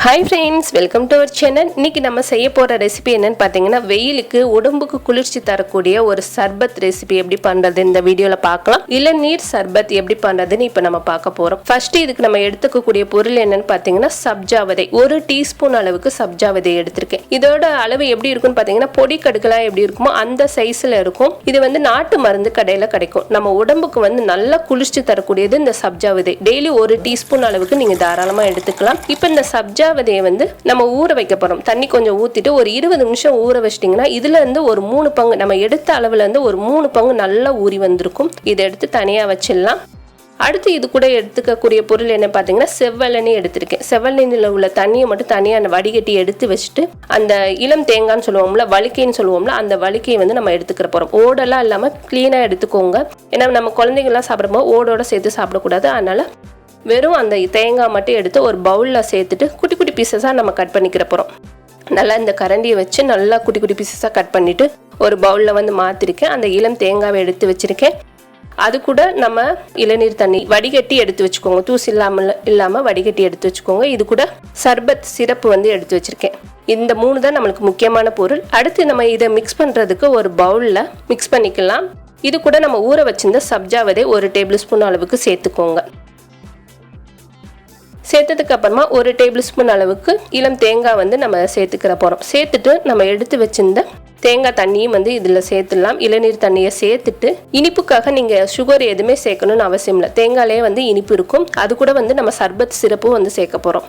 Hi friends, welcome to our channel. இன்னைக்கு நம்ம செய்ய போற ரெசிபி என்னன்னு பாத்தீங்கன்னா வெயிலுக்கு உடம்புக்கு குளிர்ச்சி தரக்கூடிய ஒரு சர்பத் ரெசிபி எப்படி பண்றது இந்த வீடியோல பார்க்கலாம். இளநீர் சர்பத் எப்படி பண்றதுன்னு இப்போ நம்ம பார்க்க போறோம். ஃபர்ஸ்ட் இதுக்கு நம்ம எடுத்துக்கக்கூடிய பொருள் என்னன்னு பாத்தீங்கன்னா சப்ஜா விதை. 1 டீஸ்பூன் அளவுக்கு சப்ஜா விதை எடுத்திருக்கேன். இதோட அளவு எப்படி இருக்குன்னு பாத்தீங்கன்னா பொடி கடுக்கலாம் எப்படி இருக்குமோ அந்த சைஸ்ல இருக்கும். இது நாட்டு மருந்து கடையில கிடைக்கும். நம்ம உடம்புக்கு நல்ல குளிர்ச்சி தரக்கூடியது இந்த சப்ஜா விதை. டெய்லி 1 டீஸ்பூன் அளவுக்கு நீங்க தாராளமா எடுத்துக்கலாம். இப்போ இந்த சப்ஜா விதையை நம்ம ஊற வைக்க போறோம். தண்ணி கொஞ்சம் ஊத்திட்டு ஒரு 20 நிமிஷம் ஊற வச்சிட்டீங்கன்னா இதுல இருந்து ஒரு 3 பங்கு நம்ம எடுத்த அளவுல இருந்து ஒரு 3 பங்கு நல்லா ஊறி வந்திருக்கும். இதை எடுத்து தனியா வச்சிடலாம். அடுத்து இது கூட எடுத்துக்கக்கூடிய பொருள் என்ன பார்த்தீங்கன்னா செவ்வெண்ணெய் எடுத்திருக்கேன். செவ்வெண்ணெயில் உள்ள தண்ணியை மட்டும் தனியாக வடிகட்டி எடுத்து வச்சுட்டு அந்த இளம் தேங்காய்னு சொல்லுவோம்ல, வலிக்கைன்னு சொல்லுவோம்ல, அந்த வலிக்கையை நம்ம எடுத்துக்கிற போகிறோம். ஓடெல்லாம் இல்லாமல் க்ளீனாக எடுத்துக்கோங்க. ஏன்னா நம்ம குழந்தைங்கள்லாம் சாப்பிடும்போது ஓடோட சேர்த்து சாப்பிடக்கூடாது. அதனால வெறும் அந்த தேங்காய் மட்டும் எடுத்து ஒரு பவுலில் சேர்த்துட்டு குட்டி குட்டி பீசஸாக நம்ம கட் பண்ணிக்கிற போகிறோம். நல்லா இந்த கரண்டியை வச்சு நல்லா குட்டி குட்டி பீசஸாக கட் பண்ணிவிட்டு ஒரு பவுலில் மாற்றிருக்கேன். அந்த இளம் தேங்காவை எடுத்து வச்சுருக்கேன். அது கூட நம்ம இளநீர் தண்ணி வடிகட்டி எடுத்து வச்சுக்கோங்க. தூசி இல்லாமல் வடிகட்டி எடுத்து வச்சுக்கோங்க. இது கூட சர்பத் சிரப்பு எடுத்து வச்சுருக்கேன். இந்த 3 தான் நம்மளுக்கு முக்கியமான பொருள். அடுத்து நம்ம இதை மிக்ஸ் பண்ணுறதுக்கு ஒரு பவுலில் மிக்ஸ் பண்ணிக்கலாம். இது கூட நம்ம ஊற வச்சிருந்த சப்ஜா விதை 1 டேபிள் ஸ்பூன் அளவுக்கு சேர்த்துக்கோங்க. சேர்த்ததுக்கு அப்புறமா 1 டேபிள் ஸ்பூன் அளவுக்கு இளம் தேங்காய் நம்ம சேர்த்துக்கிற போகிறோம். சேர்த்துட்டு நம்ம எடுத்து வச்சிருந்த தேங்காய் தண்ணியும் இதில் சேர்த்துடலாம். இளநீர் தண்ணியை சேர்த்துட்டு இனிப்புக்காக நீங்கள் சுகர் எதுவுமே சேர்க்கணும்னு அவசியம் இல்லை. தேங்காயிலே இனிப்பு இருக்கும். அது கூட நம்ம சர்பத் சிரப்பும் சேர்க்க போகிறோம்.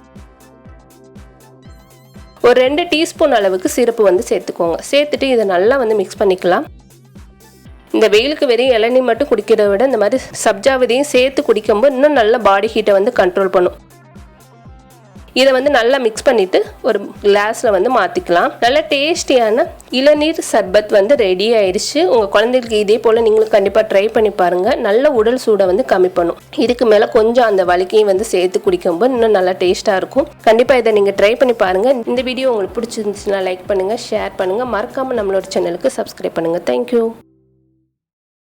ஒரு 2 டீஸ்பூன் அளவுக்கு சிரப்பு சேர்த்துக்கோங்க. சேர்த்துட்டு இதை நல்லா மிக்ஸ் பண்ணிக்கலாம். இந்த வெயிலுக்கு வெறும் இளநீர் மட்டும் குடிக்கிறத விட இந்த மாதிரி சப்ஜா விதையும் சேர்த்து குடிக்கும்போது இன்னும் நல்ல பாடி ஹீட்டை கண்ட்ரோல் பண்ணும். இதை நல்லா மிக்ஸ் பண்ணிட்டு ஒரு கிளாஸ்ல மாத்திக்கலாம். நல்ல டேஸ்டியான இளநீர் சர்பத் ரெடி ஆயிடுச்சு. உங்க குழந்தைகளுக்கு இதே போல நீங்களும் கண்டிப்பா ட்ரை பண்ணி பாருங்க. நல்ல உடல் சூடை கம்மி பண்ணும். இதுக்கு மேல கொஞ்சம் அந்த வலிக்கையும் சேர்த்து குடிக்கும்போது இன்னும் நல்லா டேஸ்டா இருக்கும். கண்டிப்பா இதை நீங்க ட்ரை பண்ணி பாருங்க. இந்த வீடியோ உங்களுக்கு பிடிச்சிருந்துச்சுன்னா லைக் பண்ணுங்க, ஷேர் பண்ணுங்க, மறக்காம நம்மளோட சேனலுக்கு சப்ஸ்கிரைப் பண்ணுங்க. தேங்க்யூ.